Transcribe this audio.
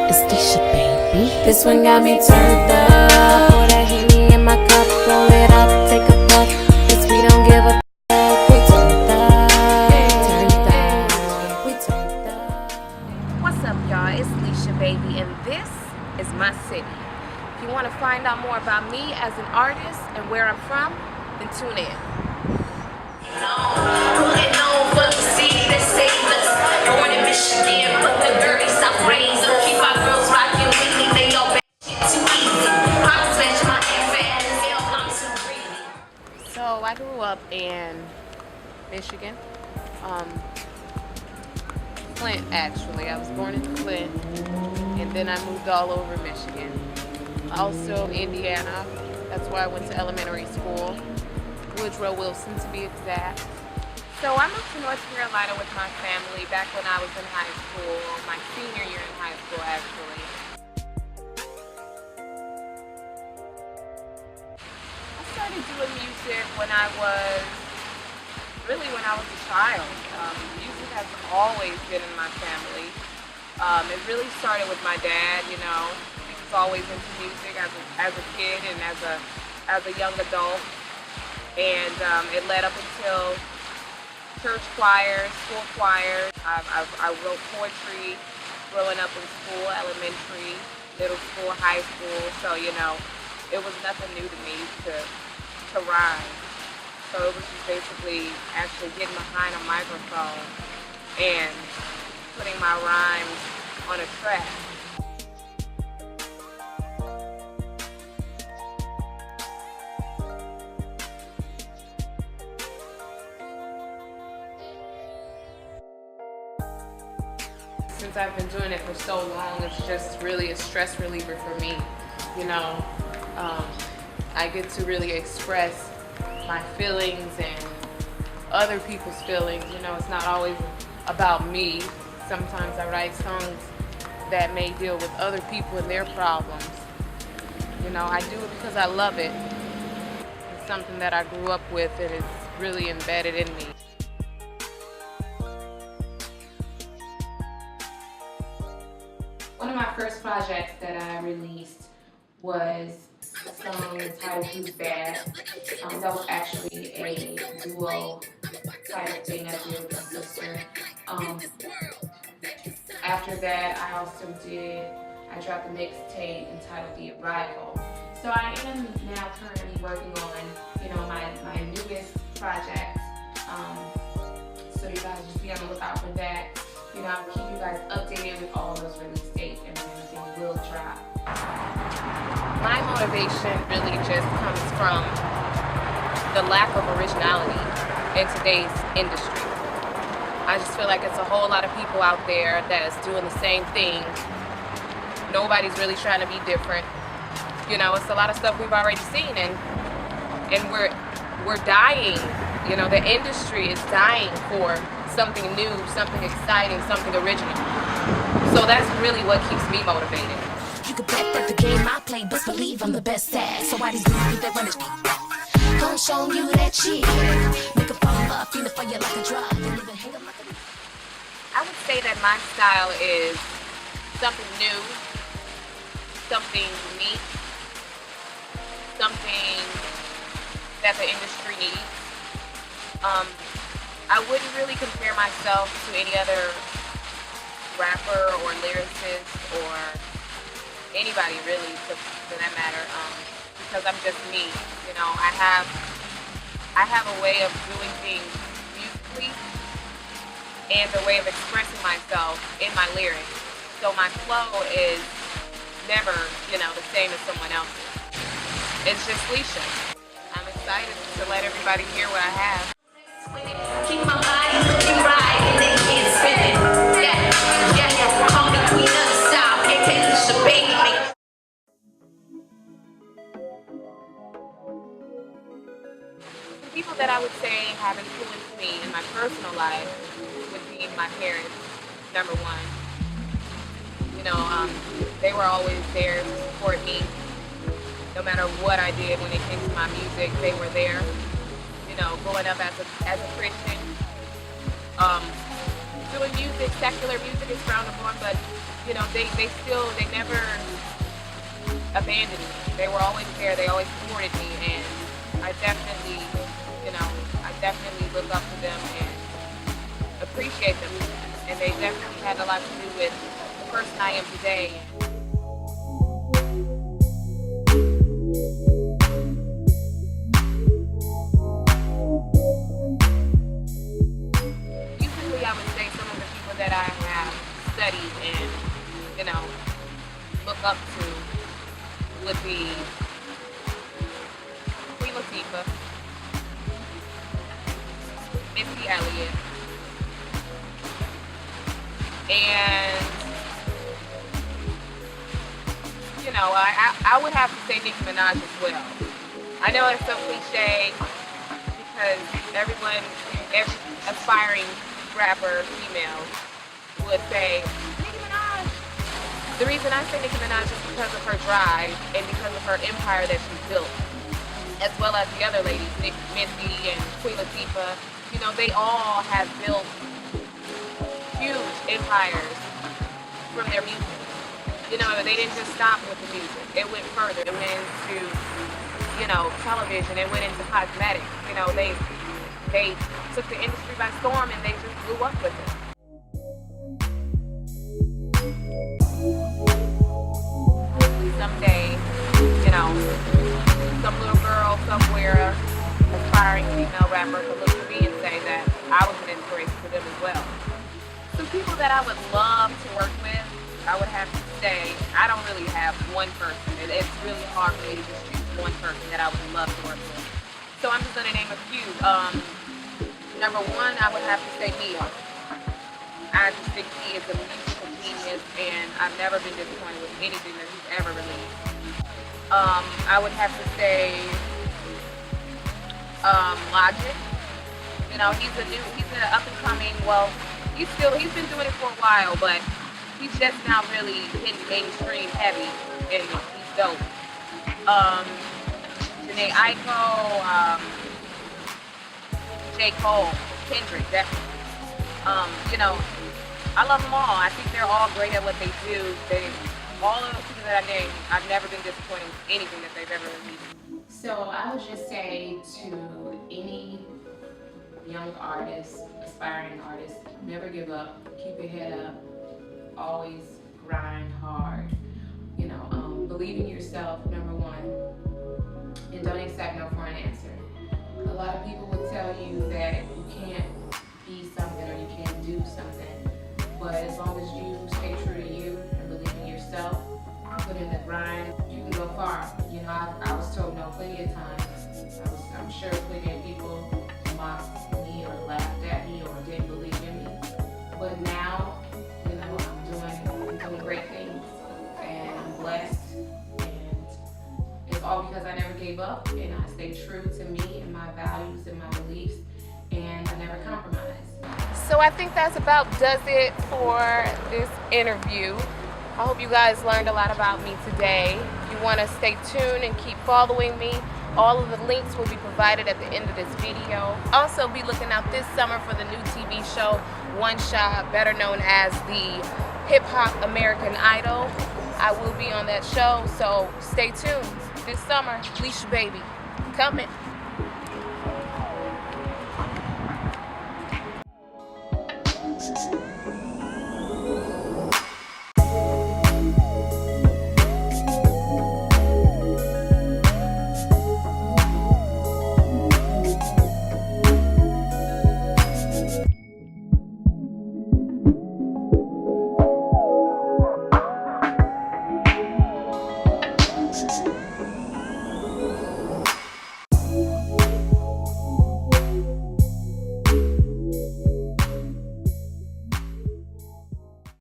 It's Leesha, baby. This one got me turned up. Pour that Henny in my cup, roll it up, take a puff. Cause we don't give a fuck. We turned up, we turned up. What's up, y'all? It's Leesha, baby, and this is my city. If you want to find out more about me as an artist and where I'm from, then tune in. Pulling over the city that saved us. Born in Michigan, but the dirty South raised us. Keep our girls rocking weekly, they all bad shit too easy. Pop smash my ass fat as hell, I'm too greedy. So I grew up in Michigan, Flint actually. I was born in Flint, and then I moved all over Michigan. Also Indiana. That's where I went to elementary school. Woodrow Wilson to be exact. So I moved to North Carolina with my family back when I was in high school, my senior year in high school actually. I started doing music when I was a child. Music has always been in my family. It really started with my dad, you know. He was always into music as a kid and as a young adult. And it led up until church choirs, school choirs. I wrote poetry growing up in school, elementary, middle school, high school. So, you know, it was nothing new to me to rhyme. So it was just basically actually getting behind a microphone and putting my rhymes on a track. Since I've been doing it for so long, it's just really a stress reliever for me. You know, I get to really express my feelings and other people's feelings. You know, it's not always about me. Sometimes I write songs that may deal with other people and their problems. You know, I do it because I love it. It's something that I grew up with and it's really embedded in me. One of my first projects that I released was a song entitled Who's Bad. That was actually a duo type of thing I did with my sister. After that, I dropped a mixtape entitled The Arrival. So I am now currently working on, you know, my newest project. So you guys just be on the lookout for that. You know, I'll keep you guys updated with all those release dates and when everything will drop. My motivation really just comes from the lack of originality in today's industry. I just feel like it's a whole lot of people out there that is doing the same thing. Nobody's really trying to be different. You know, it's a lot of stuff we've already seen and we're dying. You know, the industry is dying for something new, something exciting, something original. So that's really what keeps me motivated. You can bet that the game I play, best believe I'm the best at. So why these dudes that run it? Come show you that shit. Make a fall in love, feel it for you like a drug. And even hang 'em like a... I would say that my style is something new, something unique, something that the industry needs. I wouldn't really compare myself to any other rapper or lyricist or anybody really to that matter, because I'm just me. You know, I have a way of doing things musically and a way of expressing myself in my lyrics. So my flow is never, you know, the same as someone else's. It's just Leesha. I'm excited to let everybody hear what I have. Keep my body looking right and they can't spin it. Yeah, call me queen of the South, Leesha-baby. The people that I would say have influenced me in my personal life would be my parents, number one. You know, they were always there to support me. No matter what I did when it came to my music, they were there. You know, growing up as a Christian, doing music, secular music is frowned upon, but you know, they never abandoned me. They were always there. They always supported me, and I definitely, you know, I definitely look up to them and appreciate them. And they definitely had a lot to do with the person I am today. Usually I would say some of the people that I have studied and, you know, look up to would be Queen Latifah, Missy Elliott, and you know, I would have to say Nicki Minaj as well. I know it's so cliche because every aspiring rapper female would say Nicki Minaj. The reason I say Nicki Minaj is because of her drive and because of her empire that she's built, as well as the other ladies, Missy and Queen Latifah. You know, they all have built huge empires from their music. You know, they didn't just stop with the music. It went further. It went into, you know, television. It went into cosmetics. You know, they took the industry by storm and they just blew up with it. Someday, you know, some little girl somewhere, aspiring female rapper, could look at me and say that I was an inspiration for them as well. Some people that I would love to work with, I would have to say, I don't really have one person. It's really hard for me to just choose one person that I would love to work with. So I'm just going to name a few. Number one, I would have to say Mia. I just think he is a musical genius, and I've never been disappointed with anything that he's ever released. I would have to say Logic. You know, he's an up and coming. Well, he's been doing it for a while, but he's just now really hitting mainstream heavy, and he's dope. Janae Aiko, J. Cole, Kendrick, definitely. You know, I love them all. I think they're all great at what they do. All of the people that I named, I've never been disappointed with anything that they've ever released. So I would just say to any young artist, aspiring artist, never give up, keep your head up, always grind hard. You know, believe in yourself, number one, and don't accept no for an answer. A lot of people will tell you that you can't be something or you can't do something, but as long as you stay true to you and believe in yourself, put in the grind, you can go far. You know, I was told no plenty of times. I'm sure plenty of people mocked me or laughed at me or didn't believe in me, but now, you know, I'm doing great things, and I'm blessed, and it's all because I never gave up, and I stayed true to me and my values and my beliefs, and I never compromised. So I think that's about does it for this interview. I hope you guys learned a lot about me today. If you want to stay tuned and keep following me, all of the links will be provided at the end of this video. Also be looking out this summer for the new TV show, One Shot, better known as the Hip Hop American Idol. I will be on that show, so stay tuned. This summer, LeeshaBaby, coming.